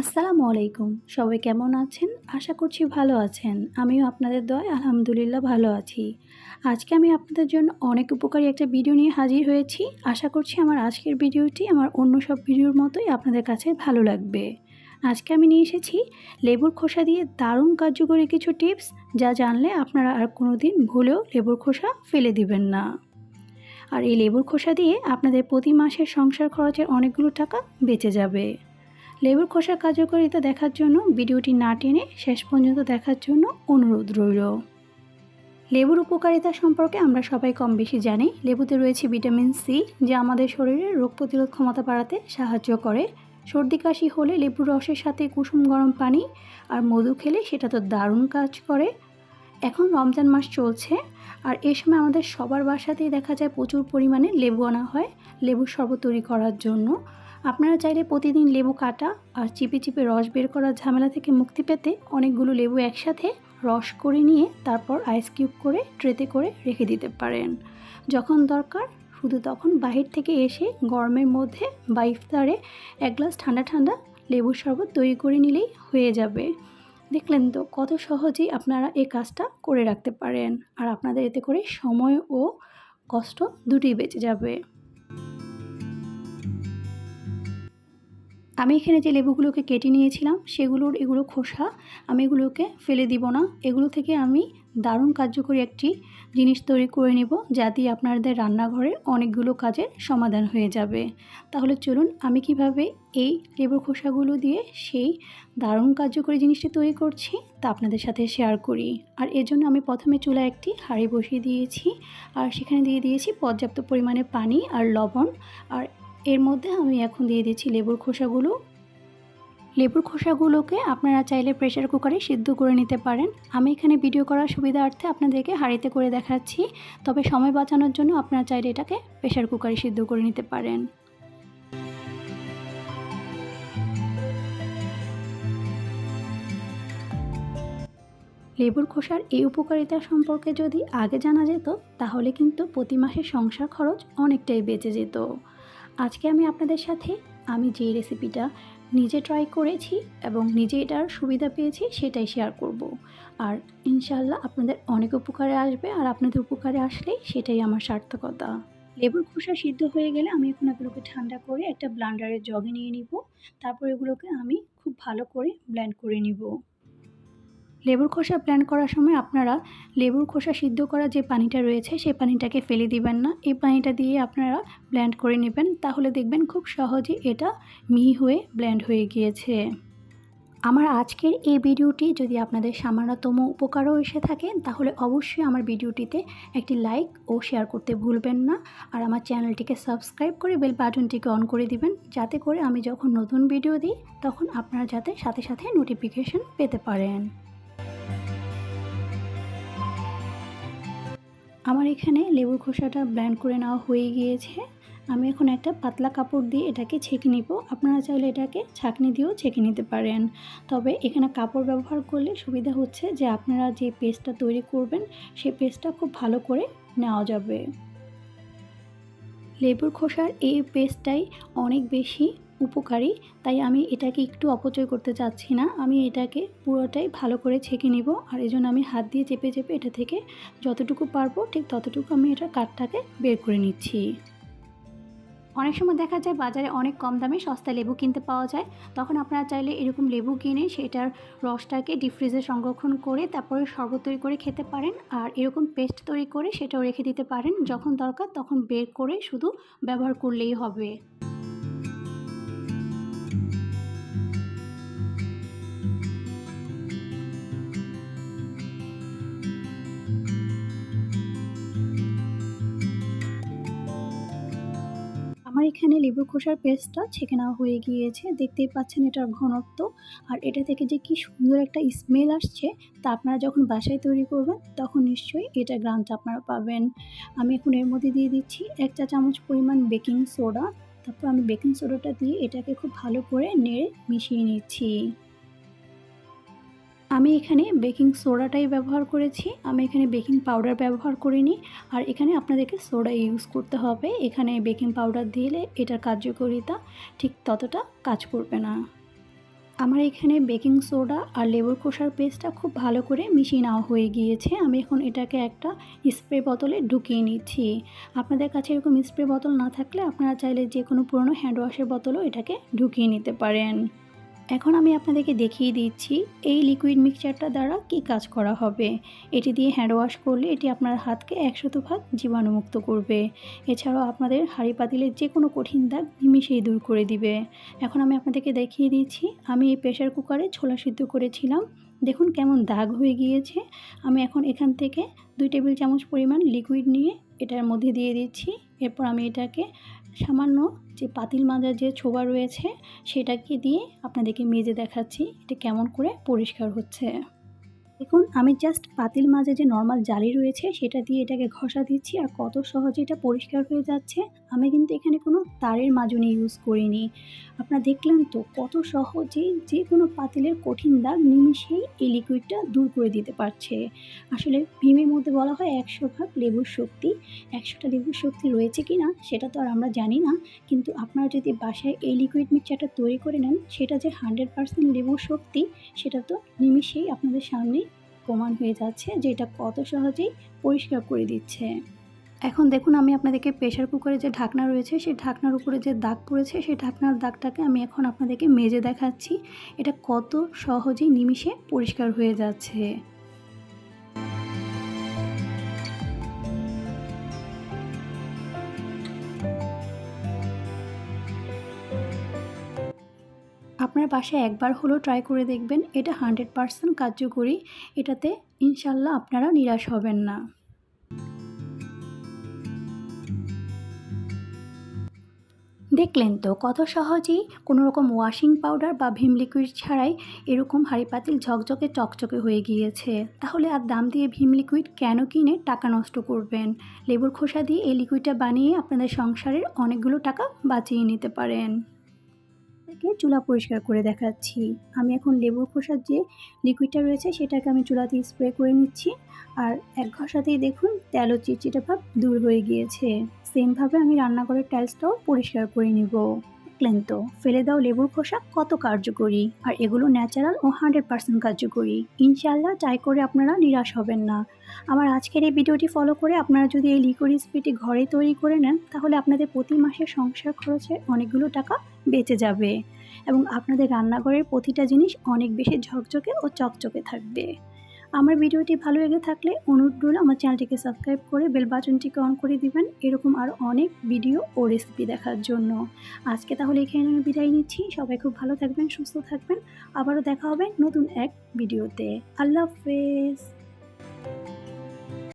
আসসালামু আলাইকুম। সবাই কেমন আছেন? আশা করছি ভালো আছেন। আমিও আপনাদের দয়ায় আলহামদুলিল্লাহ ভালো আছি। আজকে আমি আপনাদের জন্য অনেক উপকারী একটা ভিডিও নিয়ে হাজির হয়েছি। আশা করছি আমার আজকের ভিডিওটি আমার অন্য সব ভিডিওর মতোই আপনাদের কাছে ভালো লাগবে। আজকে আমি নিয়ে এসেছি লেবুর খোসা দিয়ে দারুণ কার্যকরী কিছু টিপস, যা জানলে আপনারা আর কোনোদিন ভুলেও লেবুর খোসা ফেলে দিবেন না। আর এই লেবুর খোসা দিয়ে আপনাদের প্রতি মাসের সংসার খরচের অনেকগুলো টাকা বেঁচে যাবে। লেবুর খোসার কার্যকারিতা দেখার জন্য ভিডিওটি না টেনে শেষ পর্যন্ত দেখার জন্য অনুরোধ রইল। লেবুর উপকারিতা সম্পর্কে আমরা সবাই কম বেশি জানি। লেবুতে রয়েছে ভিটামিন সি, যা আমাদের শরীরের রোগ প্রতিরোধ ক্ষমতা বাড়াতে সাহায্য করে। সর্দি কাশি হলে লেবুর রসের সাথে কুসুম গরম পানি আর মধু খেলে সেটা তো দারুণ কাজ করে। এখন রমজান মাস চলছে, আর এই সময় আমাদের সবার বাসাতেই দেখা যায় প্রচুর পরিমাণে লেবু আনা হয় লেবুর শরবত তৈরি করার জন্য। আপনারা চাইলে প্রতিদিন লেবু কাটা আর চিপে চিপে রস বের করার ঝামেলা থেকে মুক্তি পেতে অনেকগুলো লেবু একসাথে রস করে নিয়ে তারপর আইস কিউব করে ট্রেতে করে রেখে দিতে পারেন। যখন দরকার শুধু তখন বাহির থেকে এসে গরমের মধ্যে বা ইফতারে এক গ্লাস ঠান্ডা ঠান্ডা লেবুর শরবত তৈরি করে নিলেই হয়ে যাবে। দেখলেন তো কত সহজেই আপনারা এই কাজটা করে রাখতে পারেন, আর আপনাদের এতে করে সময় ও কষ্ট দুটোই বেঁচে যাবে। আমি এখানে যে লেবুগুলোকে কেটে নিয়েছিলাম এগুলো খোসা আমি এগুলোকে ফেলে দিব না। এগুলো থেকে আমি দারুণ কার্যকরী একটি জিনিস তৈরি করে নেব, যা দিয়ে আপনাদের রান্নাঘরে অনেকগুলো কাজের সমাধান হয়ে যাবে। তাহলে চলুন আমি কিভাবে এই লেবুর খোসাগুলো দিয়ে সেই দারুণ কার্যকরী জিনিসটি তৈরি করছি তা আপনাদের সাথে শেয়ার করি। আর এর জন্য আমি প্রথমে চুলায় একটি হাঁড়ি বসিয়ে দিয়েছি, আর সেখানে দিয়ে দিয়েছি পর্যাপ্ত পরিমাণে পানি আর লবণ। আর এর মধ্যে আমি এখন দিয়ে দিচ্ছি লেবুর খোসাগুলো। লেবুর খোসাগুলোকে আপনারা চাইলে প্রেসার কুকারে সিদ্ধ করে নিতে পারেন। আমি এখানে ভিডিও করার সুবিধার্থে আপনাদেরকে হাঁড়িতে করে দেখাচ্ছি, তবে সময় বাঁচানোর জন্য আপনারা চাইলে এটাকে প্রেসার কুকারে সিদ্ধ করে নিতে পারেন। লেবুর খোসার এই উপকারিতা সম্পর্কে যদি আগে জানা যেত, তাহলে কিন্তু প্রতি মাসের সংসার খরচ অনেকটাই বেঁচে যেত। আজকে আমি আপনাদের সাথে আমি যেই রেসিপিটা নিজে ট্রাই করেছি এবং নিজে এটার সুবিধা পেয়েছি সেটাই শেয়ার করব। আর ইনশাআল্লাহ আপনাদের অনেক উপকারে আসবে, আর আপনাদের উপকারে আসলেই সেটাই আমার সার্থকতা। লেবুর খোসা সিদ্ধ হয়ে গেলে আমি এখন এগুলোকে ঠান্ডা করে একটা ব্লেন্ডারের জগে নিয়ে নিব। তারপর এগুলোকে আমি খুব ভালো করে ব্লেন্ড করে নিব। লেবুর খোসা ব্লেন্ড করার সময় আপনারা লেবুর খোসা সিদ্ধ করা যে পানিটা রয়েছে সেই পানিটাকে ফেলে দিবেন না। এই পানিটা দিয়ে আপনারা ব্লেন্ড করে নেবেন, তাহলে দেখবেন খুব সহজে এটা মিহি হয়ে ব্লেন্ড হয়ে গিয়েছে। আমার আজকের এই ভিডিওটি যদি আপনাদের সামান্যতম উপকারও এসে থাকে, তাহলে অবশ্যই আমার ভিডিওটিতে একটি লাইক ও শেয়ার করতে ভুলবেন না। আর আমার চ্যানেলটিকে সাবস্ক্রাইব করে বেল বাটনটিকে অন করে দিবেন, যাতে করে আমি যখন নতুন ভিডিও দিই তখন আপনারা যাতে সাথে সাথে নোটিফিকেশন পেতে পারেন। আমার এখানে লেবুর খোসাটা ব্লেন্ড করে নেওয়া হয়ে গিয়েছে। আমি এখন একটা পাতলা কাপড় দিয়ে এটাকে ছেঁকে নিব। আপনারা চাইলে এটাকে ছাঁকনি দিয়েও ছেঁকে নিতে পারেন, তবে এখানে কাপড় ব্যবহার করলে সুবিধা হচ্ছে যে আপনারা যে পেস্টটা তৈরি করবেন সেই পেস্টটা খুব ভালো করে নেওয়া যাবে। লেবুর খোসার এই পেস্টটাই অনেক বেশি উপকারী, তাই আমি এটাকে একটু অপচয় করতে চাচ্ছি না। আমি এটাকে পুরোটাই ভালো করে ছেঁকে নিব, আর এই জন্য আমি হাত দিয়ে চেপে চেপে এটা থেকে যতটুকু পারবো ঠিক ততটুকু আমি এটার কাঠটাকে বের করে নিচ্ছি। অনেক সময় দেখা যায় বাজারে অনেক কম দামে সস্তা লেবু কিনতে পাওয়া যায়, তখন আপনারা চাইলে এরকম লেবু কিনে সেটার রসটাকে ডিপ ফ্রিজে সংরক্ষণ করে তারপরে শরবত তৈরি করে খেতে পারেন, আর এরকম পেস্ট তৈরি করে সেটাও রেখে দিতে পারেন। যখন দরকার তখন বের করে শুধু ব্যবহার করলেই হবে। আমার এখানে লেবুর খোসার পেস্টটা ছেঁকে নেওয়া হয়ে গিয়েছে। দেখতেই পাচ্ছেন এটার ঘনত্ব, আর এটা থেকে যে কি সুন্দর একটা স্মেল আসছে, তা আপনারা যখন বাসায় তৈরি করবেন তখন নিশ্চয়ই এটা গ্রামটা আপনারা পাবেন। আমি এখন এর মধ্যে দিয়ে দিচ্ছি 1 চা চামচ পরিমাণ বেকিং সোডা। তারপর আমি বেকিং সোডাটা দিয়ে এটাকে খুব ভালো করে নেড়ে মিশিয়ে নিচ্ছি। আমি এখানে বেকিং সোডাটাই ব্যবহার করেছি, আমি এখানে বেকিং পাউডার ব্যবহার করিনি। আর এখানে আপনাদেরকে সোডা ইউজ করতে হবে। এখানে বেকিং পাউডার দিলে এটার কার্যকারিতা ঠিক ততটা কাজ করবে না। আমার এখানে বেকিং সোডা আর লেবুর খোসার পেস্টটা খুব ভালো করে মিশিয়ে নেওয়া হয়ে গিয়েছে। আমি এখন এটাকে একটা স্প্রে বোতলে ঢুকিয়ে নিচ্ছি। আপনাদের কাছে এরকম স্প্রে বোতল না থাকলে আপনারা চাইলে যে কোনো পুরনো হ্যান্ড ওয়াশের বোতলও এটাকে ঢুকিয়ে নিতে পারেন। এখন আমি আপনাদেরকে দেখিয়ে দিচ্ছি এই লিকুইড মিক্সচারটা দ্বারা কি কাজ করা হবে। এটি দিয়ে হ্যান্ড ওয়াশ করলে এটি আপনার হাতকে 100% জীবাণুমুক্ত করবে। এছাড়াও আপনাদের হাঁড়ি পাতিলের যে কোনো কঠিন দাগ নিমিষেই দূর করে দিবে। এখন আমি আপনাদেরকে দেখিয়ে দিচ্ছি আমি এই প্রেশার কুকারে ছোলা সিদ্ধ করেছিলাম। দেখুন কেমন দাগ হয়ে গিয়েছে। আমি এখন এখান থেকে 2 টেবিল চামচ পরিমাণ লিকুইড নিয়ে এটার মধ্যে দিয়ে দিচ্ছি। এরপর আমি এটাকে সামান্য যে পাতিল মাজার যে ছোবা রয়েছে সেটাকে দিয়ে আপনাদেরকে মেজে দেখাচ্ছি এটা কেমন করে পরিষ্কার হচ্ছে। দেখুন আমি জাস্ট পাতিল মাঝে যে নর্মাল জালি রয়েছে সেটা দিয়ে এটাকে ঘষা দিচ্ছি আর কত সহজে এটা পরিষ্কার হয়ে যাচ্ছে। আমি কিন্তু এখানে কোনো তারের মাজনি ইউজ করিনি। আপনারা দেখলেন তো কত সহজেই যে কোনো পাতিলের কঠিন দাগ নিমিষেই এই লিকুইডটা দূর করে দিতে পারছে। আসলে ভীমের মধ্যে বলা হয় 100 ভাগ লেবুর শক্তি। 100টা লেবুর শক্তি রয়েছে কি না সেটা তো আর আমরা জানি না, কিন্তু আপনারা যদি বাসায় এই লিকুইড মিক্সচারটা তৈরি করে নেন সেটা যে 100% লেবুর শক্তি সেটা তো নিমিষেই আপনাদের সামনে প্রমাণ হয়ে যাচ্ছে যে এটা কত সহজেই পরিষ্কার করে দিচ্ছে। এখন দেখুন আমি আপনাদেরকে প্রেশার কুকারে যে ঢাকনা রয়েছে সেই ঢাকনার উপরে যে দাগ পড়েছে সেই ঢাকনার দাগটাকে আমি এখন আপনাদেরকে মেজে দেখাচ্ছি এটা কত সহজেই নিমিষে পরিষ্কার হয়ে যাচ্ছে। আপনার বাসায় একবার হলেও ট্রাই করে দেখবেন, এটা 100% কার্যকরী। এটাতে ইনশাল্লাহ আপনারা নিরাশ হবেন না। দেখলেন তো কত সহজেই কোনো রকম ওয়াশিং পাউডার বা ভিম লিকুইড ছাড়াই এরকম হাঁড়ি পাতিল ঝকঝকে চকচকে হয়ে গিয়েছে। তাহলে আর দাম দিয়ে ভিম লিকুইড কেন কিনে টাকা নষ্ট করবেন? লেবুর খোসা দিয়ে এই লিকুইডটা বানিয়ে আপনাদের সংসারের অনেকগুলো টাকা বাঁচিয়ে নিতে পারেন। চুলা পরিষ্কার করে দেখাচ্ছি। আমি এখন লেবুর খোসার যে লিকুইডটা রয়েছে সেটাকে আমি চুলাতে স্প্রে করে নিচ্ছি আর এক ঘষাতেই দেখুন তেল ও চিটচিটে ভাব দূর হয়ে গিয়েছে। সেমভাবে আমি রান্নাঘরের টাইলসটাও পরিষ্কার করে নিব। দেখলেন তো ফেলে দাও লেবুর খোসা কত কার্যকরী, আর এগুলো ন্যাচারাল ও 100% কার্যকরী। ইনশাল্লাহ ট্রাই করে আপনারা নিরাশ হবেন না। আমার আজকের এই ভিডিওটি ফলো করে আপনারা যদি এই লিকুইড স্প্রেটি ঘরে তৈরি করে নেন তাহলে আপনাদের প্রতি মাসে সংসার খরচে অনেকগুলো টাকা বেঁচে যাবে এবং আপনাদের রান্নাঘরের প্রতিটা জিনিস অনেক বেশি ঝকঝকে ও চকচকে থাকবে। আমার ভিডিওটি ভালো লেগে থাকলে অনুরোধ রইল আমার চ্যানেলটিকে সাবস্ক্রাইব করে বেল বাটনটিকে অন করে দিবেন এরকম আরও অনেক ভিডিও ও রেসিপি দেখার জন্য। আজকে তাহলে এখানে আমি বিদায় নিচ্ছি। সবাই খুব ভালো থাকবেন, সুস্থ থাকবেন। আবারও দেখা হবে নতুন এক ভিডিওতে। আল্লাহ হাফেজ।